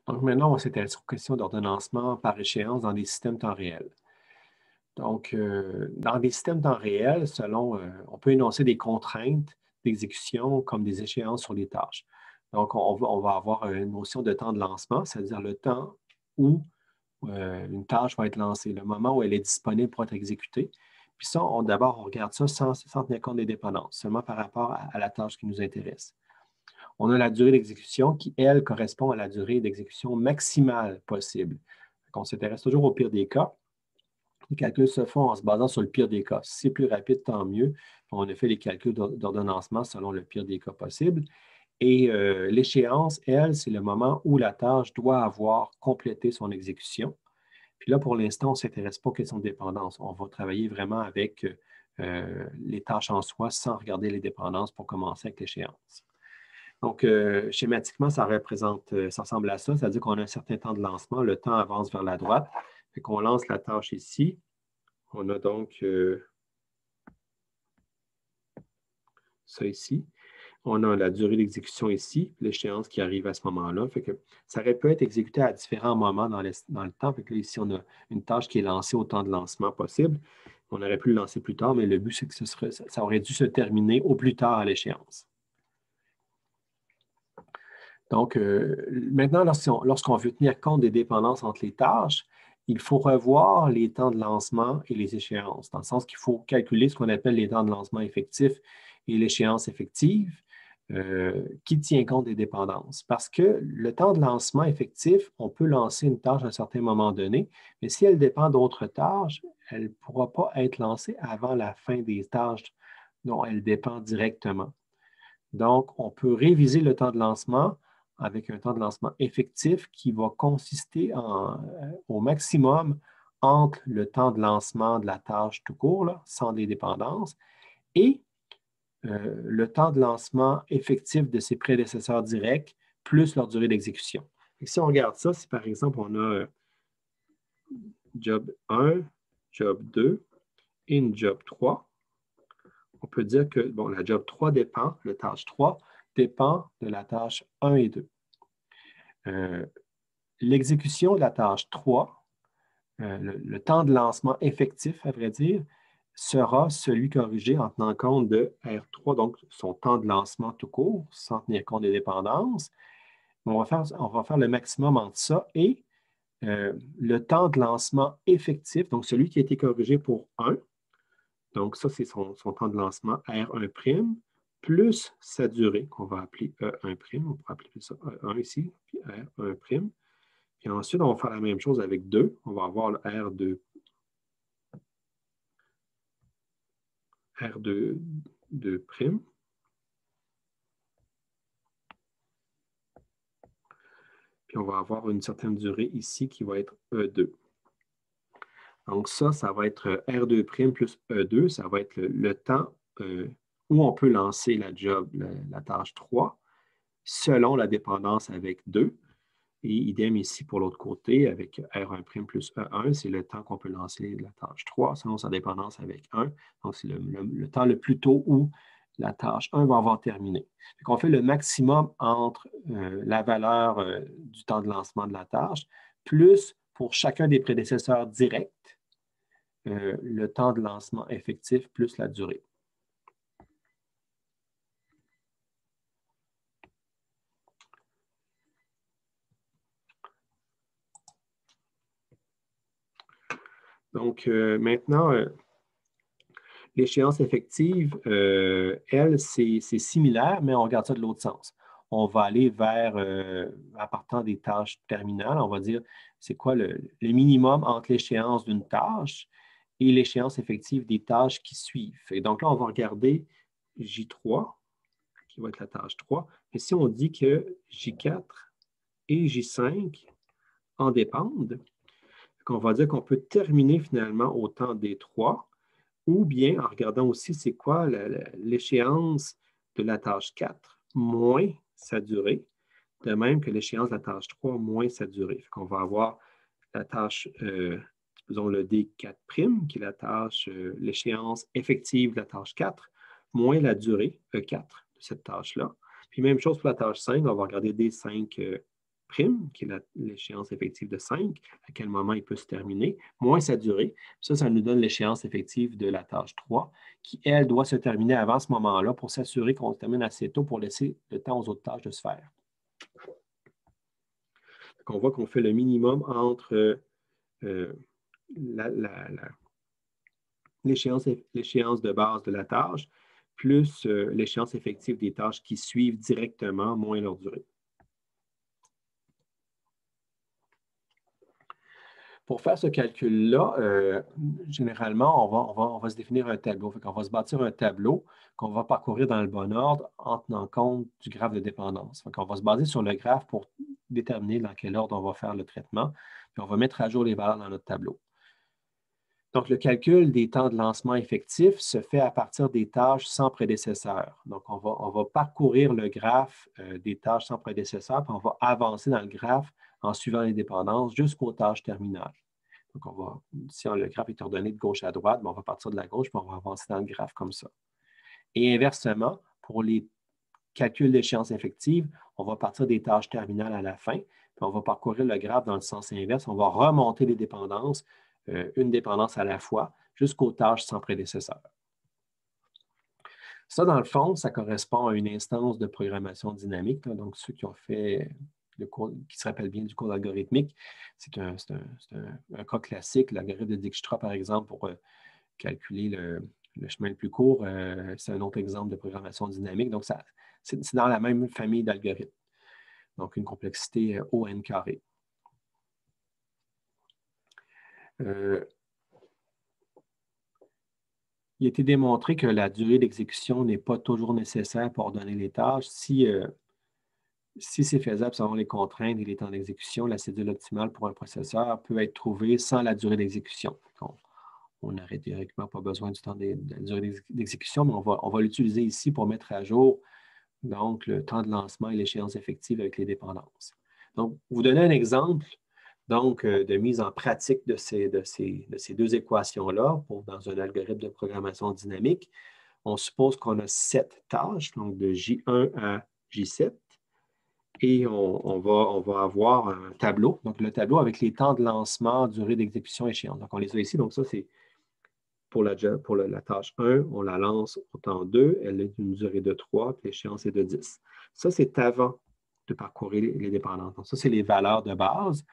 Donc maintenant, on va s'intéresser aux questions d'ordonnancement par échéance dans des systèmes temps réel. Donc, dans des systèmes temps réel, on peut énoncer des contraintes d'exécution comme des échéances sur les tâches. Donc, on va avoir une notion de temps de lancement, c'est-à-dire le temps où une tâche va être lancée, le moment où elle est disponible pour être exécutée. Puis ça, d'abord, on regarde ça sans tenir compte des dépendances, seulement par rapport à la tâche qui nous intéresse. On a la durée d'exécution qui, elle, correspond à la durée d'exécution maximale possible. On s'intéresse toujours au pire des cas. Les calculs se font en se basant sur le pire des cas. Si c'est plus rapide, tant mieux. On a fait les calculs d'ordonnancement selon le pire des cas possible. Et l'échéance, elle, c'est le moment où la tâche doit avoir complété son exécution. Puis là, pour l'instant, on ne s'intéresse pas aux questions de dépendance. On va travailler vraiment avec les tâches en soi sans regarder les dépendances pour commencer avec l'échéance. Donc, schématiquement, ça ressemble à ça, c'est-à-dire qu'on a un certain temps de lancement, le temps avance vers la droite, fait qu'on lance la tâche ici. On a donc ça ici. On a la durée d'exécution ici, l'échéance qui arrive à ce moment-là. Fait que ça aurait pu être exécuté à différents moments dans le temps. Fait que là, ici, on a une tâche qui est lancée au temps de lancement possible. On aurait pu le lancer plus tard, mais le but, c'est que ça aurait dû se terminer au plus tard à l'échéance. Donc, maintenant, lorsqu'on veut tenir compte des dépendances entre les tâches, il faut revoir les temps de lancement et les échéances, dans le sens qu'il faut calculer ce qu'on appelle les temps de lancement effectifs et l'échéance effective, qui tient compte des dépendances. Parce que le temps de lancement effectif, on peut lancer une tâche à un certain moment donné, mais si elle dépend d'autres tâches, elle ne pourra pas être lancée avant la fin des tâches dont elle dépend directement. Donc, on peut réviser le temps de lancement avec un temps de lancement effectif qui va consister au maximum entre le temps de lancement de la tâche tout court, là, sans des dépendances, et le temps de lancement effectif de ses prédécesseurs directs, plus leur durée d'exécution. Si on regarde ça, si par exemple on a job 1, job 2 et une job 3, on peut dire que bon, la job 3 dépend, la tâche 3 dépend de la tâche 1 et 2. L'exécution de la tâche 3, le temps de lancement effectif, à vrai dire, sera celui corrigé en tenant compte de R3, donc son temps de lancement tout court, sans tenir compte des dépendances. On va faire le maximum entre ça et le temps de lancement effectif, donc celui qui a été corrigé pour 1. Donc, ça, c'est son temps de lancement R1', plus sa durée, qu'on va appeler E1'. On pourrait appeler ça E1 ici, puis R1'. Puis ensuite, on va faire la même chose avec 2. On va avoir le R2'. Puis on va avoir une certaine durée ici qui va être E2. Donc ça va être R2' plus E2. Ça va être le temps où on peut lancer la job, la tâche 3, selon la dépendance avec 2. Et idem ici pour l'autre côté, avec R1' plus E1, c'est le temps qu'on peut lancer la tâche 3 selon sa dépendance avec 1. Donc, c'est le temps le plus tôt où la tâche 1 va avoir terminé. Donc, on fait le maximum entre la valeur du temps de lancement de la tâche, plus pour chacun des prédécesseurs directs, le temps de lancement effectif plus la durée. Donc, maintenant, l'échéance effective, elle, c'est similaire, mais on regarde ça de l'autre sens. On va aller vers, en partant des tâches terminales, on va dire c'est quoi le minimum entre l'échéance d'une tâche et l'échéance effective des tâches qui suivent. Et donc là, on va regarder J3, qui va être la tâche 3. Et si on dit que J4 et J5 en dépendent, on va dire qu'on peut terminer finalement au temps des 3, ou bien en regardant aussi c'est quoi l'échéance de la tâche 4 moins sa durée, de même que l'échéance de la tâche 3 moins sa durée. On va avoir la tâche, disons le D4', qui est la tâche, l'échéance effective de la tâche 4, moins la durée, E4, de cette tâche-là. Puis même chose pour la tâche 5, on va regarder D5'. prime, qui est l'échéance effective de 5, à quel moment il peut se terminer, moins sa durée. Ça nous donne l'échéance effective de la tâche 3, qui, elle, doit se terminer avant ce moment-là pour s'assurer qu'on se termine assez tôt pour laisser le temps aux autres tâches de se faire. Donc, on voit qu'on fait le minimum entre l'échéance de base de la tâche plus l'échéance effective des tâches qui suivent directement, moins leur durée. Pour faire ce calcul-là, généralement, on va se définir un tableau. On va se bâtir un tableau qu'on va parcourir dans le bon ordre en tenant compte du graphe de dépendance. On va se baser sur le graphe pour déterminer dans quel ordre on va faire le traitement, puis on va mettre à jour les valeurs dans notre tableau. Donc, le calcul des temps de lancement effectifs se fait à partir des tâches sans prédécesseur. Donc, on va parcourir le graphe des tâches sans prédécesseur, puis on va avancer dans le graphe en suivant les dépendances jusqu'aux tâches terminales. Donc, si le graphe est ordonné de gauche à droite, on va partir de la gauche, puis on va avancer dans le graphe comme ça. Et inversement, pour les calculs d'échéance effective, on va partir des tâches terminales à la fin, puis on va parcourir le graphe dans le sens inverse. On va remonter les dépendances, une dépendance à la fois, jusqu'aux tâches sans prédécesseur. Ça, dans le fond, ça correspond à une instance de programmation dynamique. Donc, ceux qui ont fait le cours, qui se rappellent bien du cours algorithmique, c'est un cas classique. L'algorithme de Dijkstra, par exemple, pour calculer le chemin le plus court, c'est un autre exemple de programmation dynamique. Donc, c'est dans la même famille d'algorithmes. Donc, une complexité O(n)². Il a été démontré que la durée d'exécution n'est pas toujours nécessaire pour ordonner les tâches. Si c'est faisable selon les contraintes et les temps d'exécution, la cédule optimale pour un processeur peut être trouvée sans la durée d'exécution. On n'aurait théoriquement pas besoin du temps de la durée d'exécution, mais on va l'utiliser ici pour mettre à jour donc, le temps de lancement et l'échéance effective avec les dépendances. Donc, vous donnez un exemple donc, de mise en pratique de ces deux équations-là dans un algorithme de programmation dynamique. On suppose qu'on a 7 tâches, donc de J1 à J7, et on va avoir un tableau. Donc, le tableau avec les temps de lancement, durée d'exécution, échéance. Donc, on les a ici. Donc, ça, c'est pour la tâche 1, on la lance au temps 2, elle est d'une durée de 3, puis l'échéance est de 10. Ça, c'est avant de parcourir les dépendances. Donc, ça, c'est les valeurs de base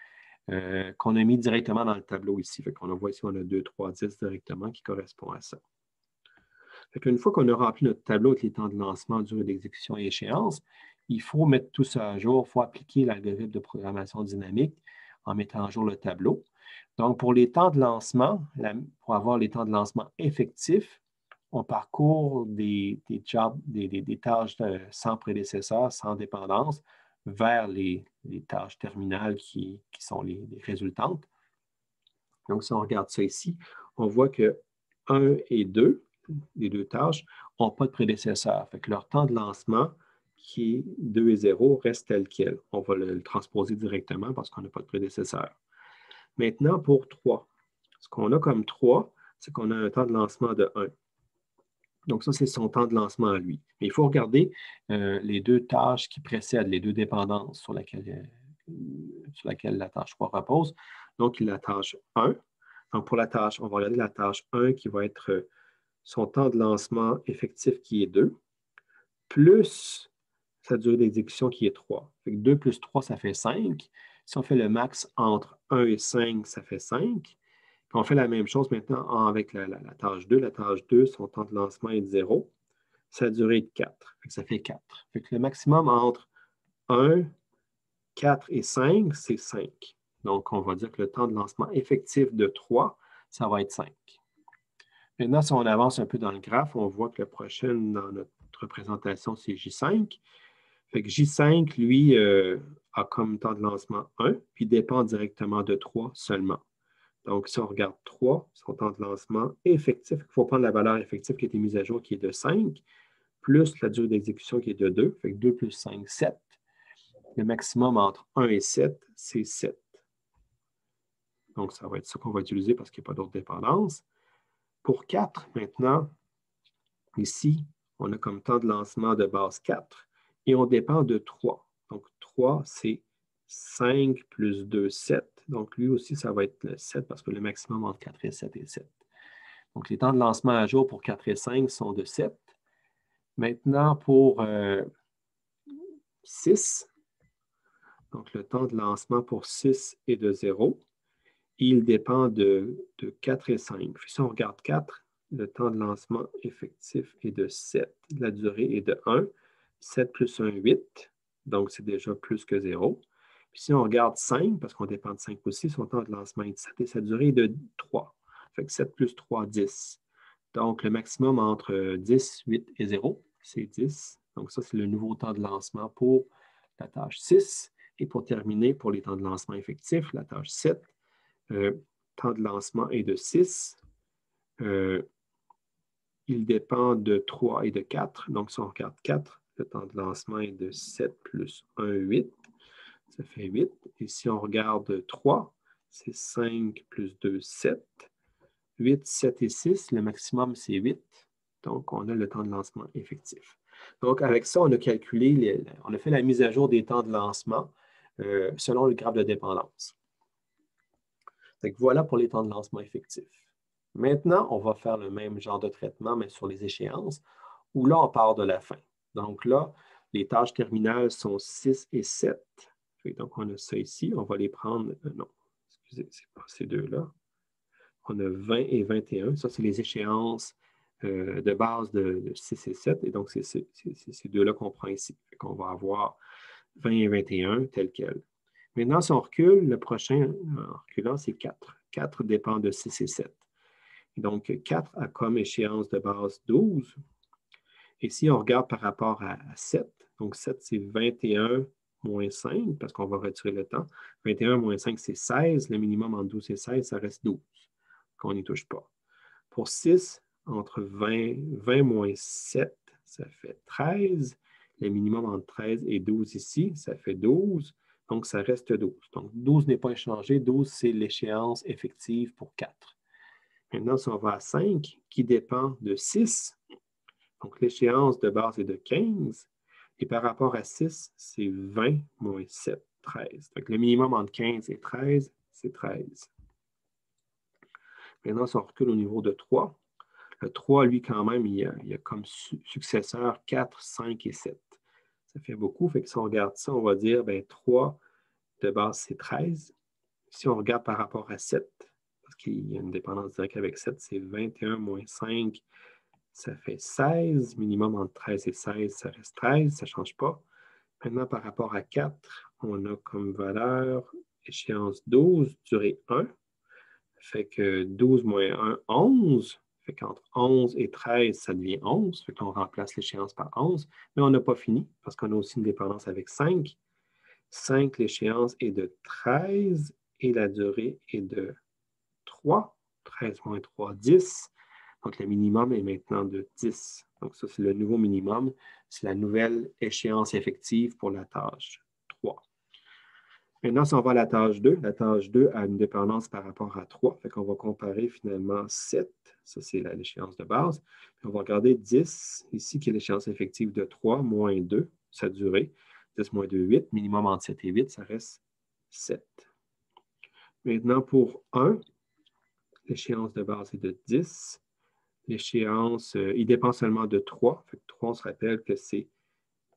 qu'on a mis directement dans le tableau ici. Fait qu'on voit ici, on a 2, 3, 10 directement qui correspond à ça. Une fois qu'on a rempli notre tableau avec les temps de lancement, durée d'exécution et échéance, il faut mettre tout ça à jour, il faut appliquer l'algorithme de programmation dynamique en mettant à jour le tableau. Donc, pour les temps de lancement, pour avoir les temps de lancement effectifs, on parcourt des tâches sans prédécesseur, sans dépendance, vers les tâches terminales qui sont les résultantes. Donc, si on regarde ça ici, on voit que 1 et 2, les deux tâches, n'ont pas de prédécesseur. Fait que leur temps de lancement, qui est 2 et 0, reste tel quel. On va le transposer directement parce qu'on n'a pas de prédécesseur. Maintenant, pour 3, ce qu'on a comme 3, c'est qu'on a un temps de lancement de 1. Donc, ça, c'est son temps de lancement à lui. Mais il faut regarder les deux tâches qui précèdent, les deux dépendances sur laquelle la tâche 3 repose. Donc, la tâche 1. Donc, pour la tâche, on va regarder la tâche 1 qui va être son temps de lancement effectif qui est 2, plus sa durée d'exécution qui est 3. Fait que 2 plus 3, ça fait 5. Si on fait le max entre 1 et 5, ça fait 5. Puis on fait la même chose maintenant avec la tâche 2. La tâche 2, son temps de lancement est de 0. Sa durée est de 4. Fait que ça fait 4. Fait que le maximum entre 1, 4 et 5, c'est 5. Donc, on va dire que le temps de lancement effectif de 3, ça va être 5. Maintenant, si on avance un peu dans le graphe, on voit que le prochain dans notre représentation, c'est J5. Fait que J5, lui, a comme temps de lancement 1, puis dépend directement de 3 seulement. Donc, si on regarde 3, son temps de lancement effectif, il faut prendre la valeur effective qui a été mise à jour, qui est de 5, plus la durée d'exécution qui est de 2. Fait que 2 plus 5, 7. Le maximum entre 1 et 7, c'est 7. Donc, ça va être ça qu'on va utiliser parce qu'il n'y a pas d'autres dépendances. Pour 4, maintenant, ici, on a comme temps de lancement de base 4 et on dépend de 3. Donc, 3, c'est 5 plus 2, 7. Donc, lui aussi, ça va être le 7 parce que le maximum entre 4 et 7 est 7. Donc, les temps de lancement à jour pour 4 et 5 sont de 7. Maintenant, pour 6, donc le temps de lancement pour 6 est de 0. Il dépend de 4 et 5. Puis si on regarde 4, le temps de lancement effectif est de 7. La durée est de 1. 7 plus 1, 8. Donc, c'est déjà plus que 0. Puis si on regarde 5, parce qu'on dépend de 5 aussi, son temps de lancement est de 7 et sa durée est de 3. Fait que 7 plus 3, 10. Donc, le maximum entre 10, 8 et 0, c'est 10. Donc, ça, c'est le nouveau temps de lancement pour la tâche 6. Et pour terminer, pour les temps de lancement effectifs, la tâche 7, temps de lancement est de 6. Il dépend de 3 et de 4. Donc, si on regarde 4, le temps de lancement est de 7 plus 1, 8. Ça fait 8. Et si on regarde 3, c'est 5 plus 2, 7. 8, 7 et 6, le maximum, c'est 8. Donc, on a le temps de lancement effectif. Donc, avec ça, on a calculé, on a fait la mise à jour des temps de lancement selon le graphe de dépendance. Donc, voilà pour les temps de lancement effectifs. Maintenant, on va faire le même genre de traitement, mais sur les échéances, où là, on part de la fin. Donc là, les tâches terminales sont 6 et 7. Donc, on a ça ici. On va les prendre. Non, excusez, ce n'est pas ces deux-là. On a 20 et 21. Ça, c'est les échéances de base de 6 et 7. Et donc, c'est ces deux-là qu'on prend ici. On va avoir 20 et 21 tel quel. Maintenant, si on recule, le prochain, en reculant, c'est 4. 4 dépend de 6 et 7. Et donc, 4 a comme échéance de base 12. Et si on regarde par rapport à 7, donc 7, c'est 21 moins 5, parce qu'on va retirer le temps. 21 moins 5, c'est 16. Le minimum entre 12 et 16, ça reste 12, qu'on n'y touche pas. Pour 6, entre 20 moins 7, ça fait 13. Le minimum entre 13 et 12 ici, ça fait 12. Donc, ça reste 12. Donc, 12 n'est pas échangé. 12, c'est l'échéance effective pour 4. Maintenant, si on va à 5, qui dépend de 6, donc l'échéance de base est de 15, et par rapport à 6, c'est 20 moins 7, 13. Donc, le minimum entre 15 et 13, c'est 13. Maintenant, si on recule au niveau de 3, le 3, lui, quand même, il a comme successeur 4, 5 et 7. Ça fait beaucoup. Fait que si on regarde ça, on va dire, bien, 3 de base, c'est 13. Si on regarde par rapport à 7, parce qu'il y a une dépendance directe avec 7, c'est 21 moins 5, ça fait 16. Minimum entre 13 et 16, ça reste 13, ça ne change pas. Maintenant, par rapport à 4, on a comme valeur échéance 12, durée 1. Fait que 12 moins 1, 11. Fait qu'entre 11 et 13, ça devient 11. Fait qu'on remplace l'échéance par 11. Mais on n'a pas fini parce qu'on a aussi une dépendance avec 5. 5, l'échéance est de 13 et la durée est de 3. 13 moins 3, 10. Donc, le minimum est maintenant de 10. Donc, ça, c'est le nouveau minimum. C'est la nouvelle échéance effective pour la tâche 3. Maintenant, si on va à la tâche 2 a une dépendance par rapport à 3. Fait qu'on va comparer finalement 7. Ça, c'est l'échéance de base. Puis on va regarder 10, ici, qui est l'échéance effective de 3, moins 2, sa durée. 10 moins 2, 8. Minimum entre 7 et 8, ça reste 7. Maintenant, pour 1, l'échéance de base est de 10. L'échéance, il dépend seulement de 3. Fait que 3, on se rappelle que c'est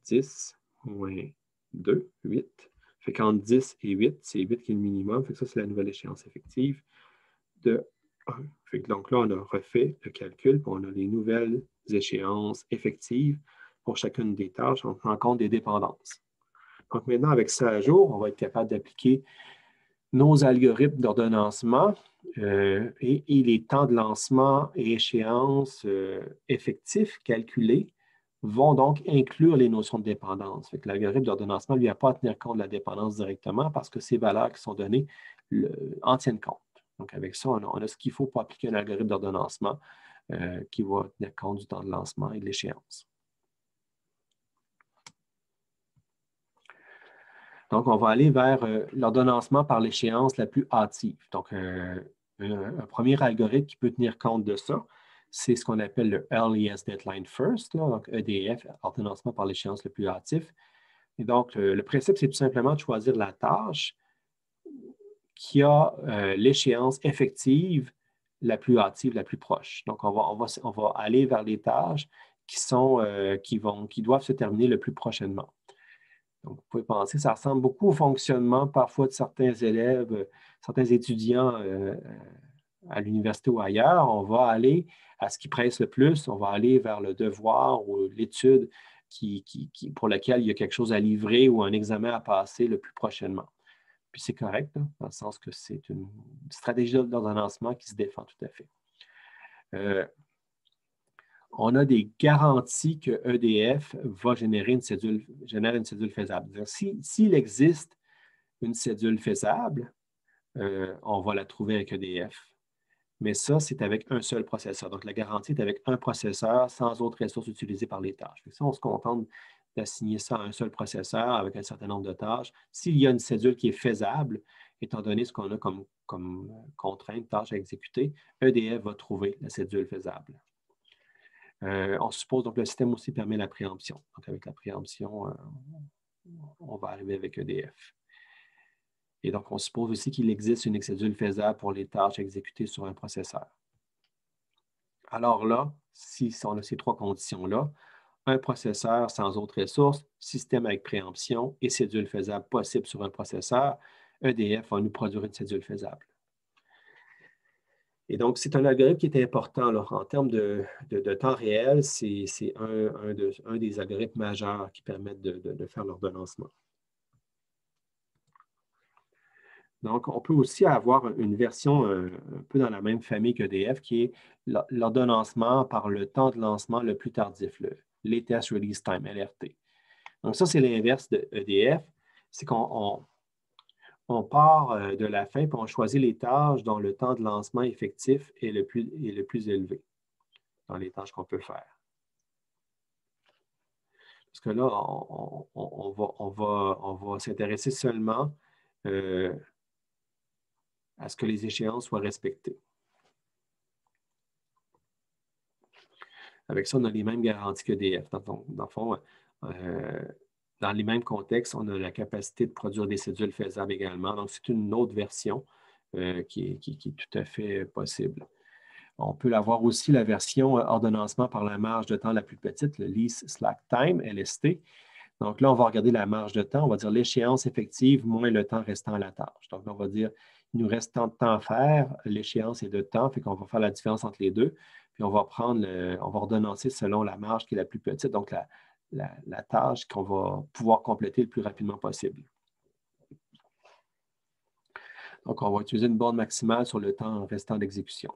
10 moins 2, 8. Fait qu'entre 10 et 8, c'est 8 qui est le minimum. Fait que ça, c'est la nouvelle échéance effective de 1. Fait que donc là, on a refait le calcul, puis on a les nouvelles échéances effectives pour chacune des tâches en tenant compte des dépendances. Donc maintenant, avec ça à jour, on va être capable d'appliquer nos algorithmes d'ordonnancement et les temps de lancement et échéances effectifs calculés vont donc inclure les notions de dépendance. Fait que l'algorithme d'ordonnancement, lui, n'a pas à tenir compte de la dépendance directement parce que ces valeurs qui sont données en tiennent compte. Donc, avec ça, on a ce qu'il faut pour appliquer un algorithme d'ordonnancement qui va tenir compte du temps de lancement et de l'échéance. Donc, on va aller vers l'ordonnancement par l'échéance la plus hâtive. Donc, un premier algorithme qui peut tenir compte de ça, c'est ce qu'on appelle le Earliest Deadline First, là, donc EDF, ordonnancement par l'échéance le plus hâtif. Et donc, le principe, c'est tout simplement de choisir la tâche qui a l'échéance effective la plus hâtive, la plus proche. Donc, on va aller vers les tâches qui doivent se terminer le plus prochainement. Donc, vous pouvez penser, ça ressemble beaucoup au fonctionnement parfois de certains élèves, certains étudiants à l'université ou ailleurs. On va aller à ce qui presse le plus, on va aller vers le devoir ou l'étude pour laquelle il y a quelque chose à livrer ou un examen à passer le plus prochainement. Puis c'est correct, là, dans le sens que c'est une stratégie d'ordonnancement qui se défend tout à fait. On a des garanties que EDF va générer génère une cédule faisable. S'il existe une cédule faisable, on va la trouver avec EDF. Mais ça, c'est avec un seul processeur. Donc, la garantie est avec un processeur sans autres ressources utilisées par les tâches. Si on se contente d'assigner ça à un seul processeur avec un certain nombre de tâches, s'il y a une cédule qui est faisable, étant donné ce qu'on a comme contrainte, tâche à exécuter, EDF va trouver la cédule faisable. On suppose donc que le système aussi permet la préemption. Donc, avec la préemption, on va arriver avec EDF. Et donc, on suppose aussi qu'il existe une cédule faisable pour les tâches exécutées sur un processeur. Alors là, si on a ces trois conditions-là, un processeur sans autres ressources, système avec préemption et cédule faisable possible sur un processeur, EDF va nous produire une cédule faisable. Et donc, c'est un algorithme qui est important là, en termes de temps réel. C'est un des algorithmes majeurs qui permettent de faire l'ordonnancement. Donc, on peut aussi avoir une version un peu dans la même famille qu'EDF, qui est l'ordonnancement par le temps de lancement le plus tardif, le Latest Release Time, LRT. Donc, ça, c'est l'inverse de EDF. C'est qu'on part de la fin et on choisit les tâches dont le temps de lancement effectif est le plus élevé dans les tâches qu'on peut faire. Parce que là, on va s'intéresser seulement à ce que les échéances soient respectées. Avec ça, on a les mêmes garanties qu'EDF. Dans le fond, dans les mêmes contextes, on a la capacité de produire des cédules faisables également. Donc, c'est une autre version qui est tout à fait possible. On peut avoir aussi la version ordonnancement par la marge de temps la plus petite, le Least Slack Time, LST. Donc là, on va regarder la marge de temps. On va dire l'échéance effective moins le temps restant à la tâche. Donc, on va dire, il nous reste tant de temps à faire, l'échéance est de temps, fait qu'on va faire la différence entre les deux. Puis on va ordonnancer selon la marge qui est la plus petite, donc la tâche qu'on va pouvoir compléter le plus rapidement possible. Donc, on va utiliser une borne maximale sur le temps restant d'exécution.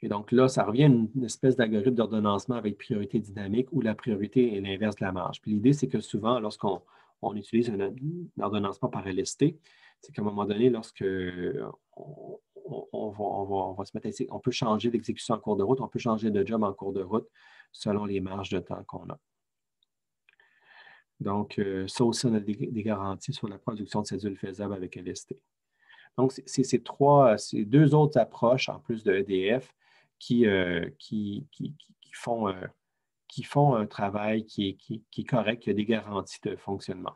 Et donc là, ça revient à une espèce d'algorithme d'ordonnancement avec priorité dynamique où la priorité est l'inverse de la marge. Puis l'idée, c'est que souvent, lorsqu'on utilise un ordonnancement par LST, c'est qu'à un moment donné, lorsque on va se mettre on peut changer d'exécution en cours de route, on peut changer de job en cours de route selon les marges de temps qu'on a. Donc, ça aussi, on a des garanties sur la production de cédules faisables avec LST. Donc, c'est deux autres approches en plus de EDF qui font un travail qui est correct, qui a des garanties de fonctionnement.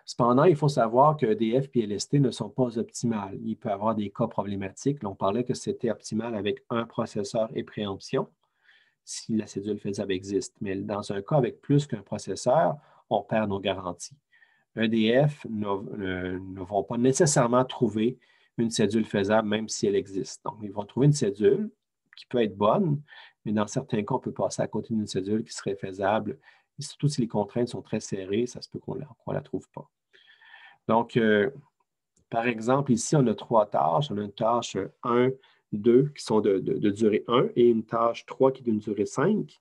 Cependant, il faut savoir que EDF et LST ne sont pas optimales. Il peut y avoir des cas problématiques. Là, on parlait que c'était optimal avec un processeur et préemption, si la cédule faisable existe. Mais dans un cas avec plus qu'un processeur, on perd nos garanties. EDF ne vont pas nécessairement trouver une cédule faisable, même si elle existe. Donc, ils vont trouver une cédule qui peut être bonne, mais dans certains cas, on peut passer à côté d'une cédule qui serait faisable. Et surtout si les contraintes sont très serrées, ça se peut qu'on ne la trouve pas. Donc, par exemple, ici, on a trois tâches. On a une tâche 1, 2 qui sont de durée 1 et une tâche 3 qui est d'une durée 5.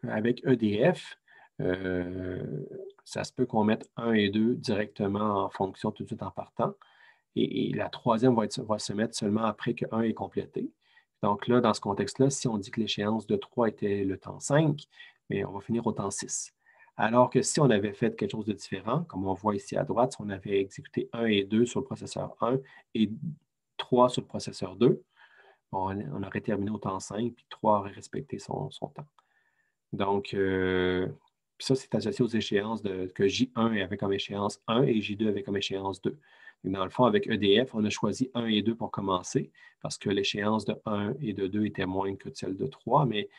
Avec EDF, ça se peut qu'on mette 1 et 2 directement en fonction tout de suite en partant. Et la troisième va se mettre seulement après que 1 est complété. Donc là, dans ce contexte-là, si on dit que l'échéance de 3 était le temps 5, mais on va finir au temps 6. Alors que si on avait fait quelque chose de différent, comme on voit ici à droite, si on avait exécuté 1 et 2 sur le processeur 1 et 3 sur le processeur 2, on aurait terminé au temps 5, puis 3 aurait respecté son temps. Donc, ça, c'est associé aux échéances que J1 avait comme échéance 1 et J2 avait comme échéance 2. Donc, dans le fond, avec EDF, on a choisi 1 et 2 pour commencer parce que l'échéance de 1 et de 2 était moindre que celle de 3, mais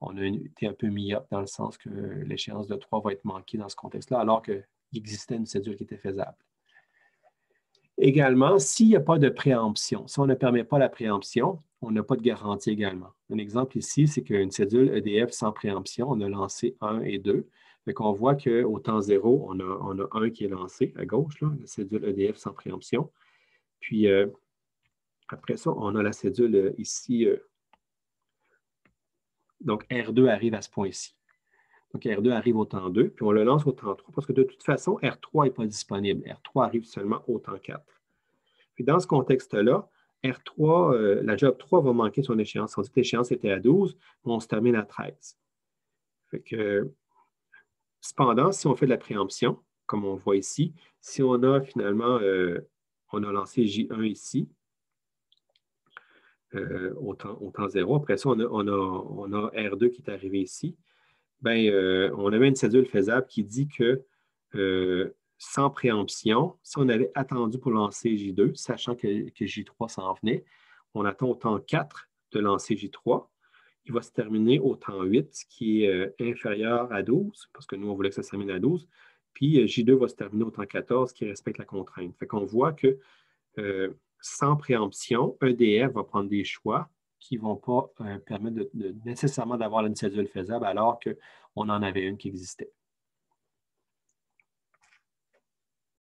on a été un peu myope dans le sens que l'échéance de 3 va être manquée dans ce contexte-là, alors qu'il existait une cédule qui était faisable. Également, s'il n'y a pas de préemption, si on ne permet pas la préemption, on n'a pas de garantie également. Un exemple ici, c'est qu'une cédule EDF sans préemption, on a lancé 1 et 2. Fait qu'on voit qu'au temps 0, on a 1 qui est lancé à gauche, là, la cédule EDF sans préemption. Puis après ça, on a la cédule ici. Donc R2 arrive à ce point-ci. Donc R2 arrive au temps 2, puis on le lance au temps 3 parce que de toute façon, R3 n'est pas disponible. R3 arrive seulement au temps 4. Puis dans ce contexte-là, R3, la job 3 va manquer son échéance. On dit que l'échéance était à 12, mais on se termine à 13. Fait que, cependant, si on fait de la préemption, comme on voit ici, si on a finalement, on a lancé J1 ici, au temps 0, après ça, on a R2 qui est arrivé ici, bien, on avait une cédule faisable qui dit que sans préemption, si on avait attendu pour lancer J2, sachant que J3 s'en venait, on attend au temps 4 de lancer J3. Il va se terminer au temps 8, ce qui est inférieur à 12, parce que nous, on voulait que ça se termine à 12. Puis J2 va se terminer au temps 14, qui respecte la contrainte. Fait qu'on voit que sans préemption, EDF va prendre des choix qui ne vont pas permettre nécessairement d'avoir une cédule faisable alors qu'on en avait une qui existait.